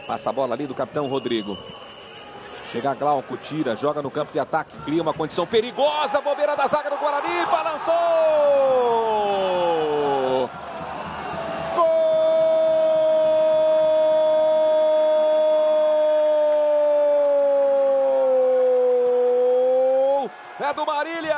Passa a bola ali do capitão Rodrigo. Chega Glauco, tira, joga no campo de ataque, cria uma condição perigosa, bobeira da zaga do Guarani, balançou! Gol! É do Marília!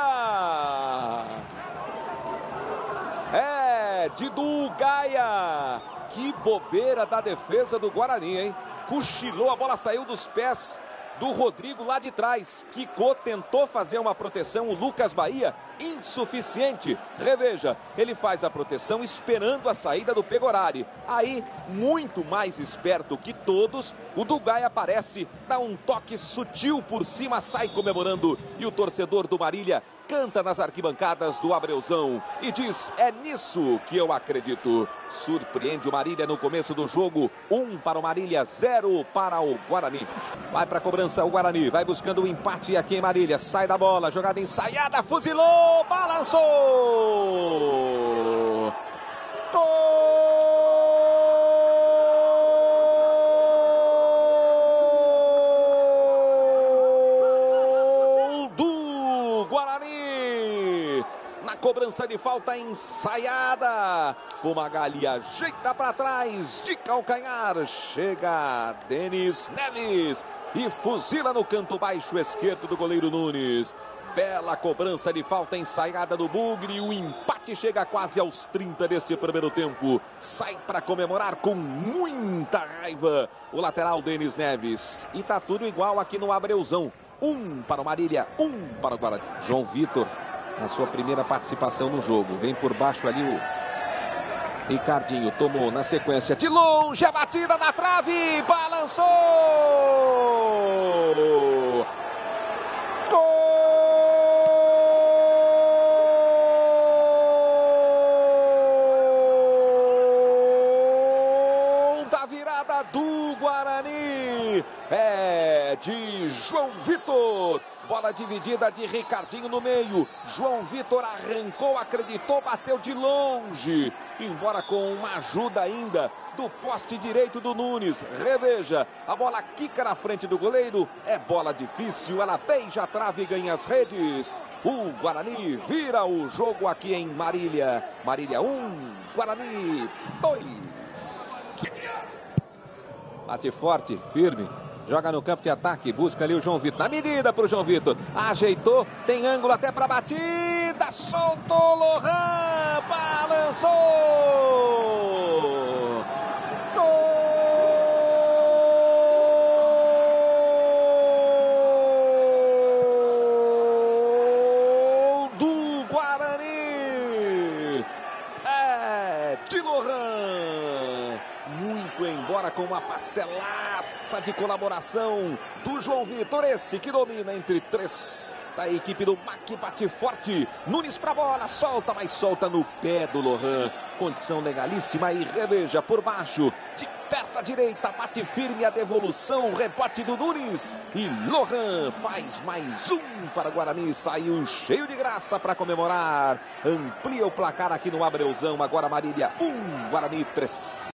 É de Du Gaia! Que bobeira da defesa do Guarani, hein? Cochilou, a bola saiu dos pés do Rodrigo lá de trás. Quicou, tentou fazer uma proteção, o Lucas Bahia, insuficiente. Reveja, ele faz a proteção esperando a saída do Pegorari. Aí, muito mais esperto que todos, o Du Gaia aparece, dá um toque sutil por cima, sai comemorando. E o torcedor do Marília canta nas arquibancadas do Abreuzão e diz: é nisso que eu acredito. Surpreende o Marília no começo do jogo. 1 para o Marília, 0 para o Guarani. Vai para a cobrança o Guarani, vai buscando o empate aqui em Marília. Sai da bola, jogada ensaiada, fuzilou, balançou. Gol! Na cobrança de falta ensaiada, Fumagalli ajeita para trás, de calcanhar, chega Denis Neves e fuzila no canto baixo esquerdo do goleiro Nunes. Bela cobrança de falta ensaiada do Bugre, o empate chega quase aos 30 deste primeiro tempo. Sai para comemorar com muita raiva o lateral Denis Neves. E tá tudo igual aqui no Abreuzão. 1 para o Marília, 1 para o Guarani. João Vitor, na sua primeira participação no jogo, vem por baixo ali o Ricardinho, tomou na sequência de longe a batida na trave, balançou! Gol da virada do Guarani, é de João Vitor. Bola dividida de Ricardinho no meio. João Vitor arrancou, acreditou, bateu de longe. Embora com uma ajuda ainda do poste direito do Nunes. Reveja, a bola quica na frente do goleiro. É bola difícil, ela beija a trave e ganha as redes. O Guarani vira o jogo aqui em Marília. Marília 1, Guarani 2. Bate forte, firme. Joga no campo de ataque, busca ali o João Vitor. Na medida para o João Vitor. Ajeitou, tem ângulo até para a batida. Soltou Lohan, balançou. Gol do Guarani. É de Lohan. Muito embora com uma parcelaça de colaboração do João Vitor, esse que domina entre três da equipe do MAC, bate forte, Nunes pra bola, solta, mas solta no pé do Lohan, condição legalíssima e reveja por baixo, de perto à direita, bate firme a devolução, rebote do Nunes e Lohan faz mais um para o Guarani, saiu cheio de graça para comemorar, amplia o placar aqui no Abreuzão, agora Marília 1, Guarani 3.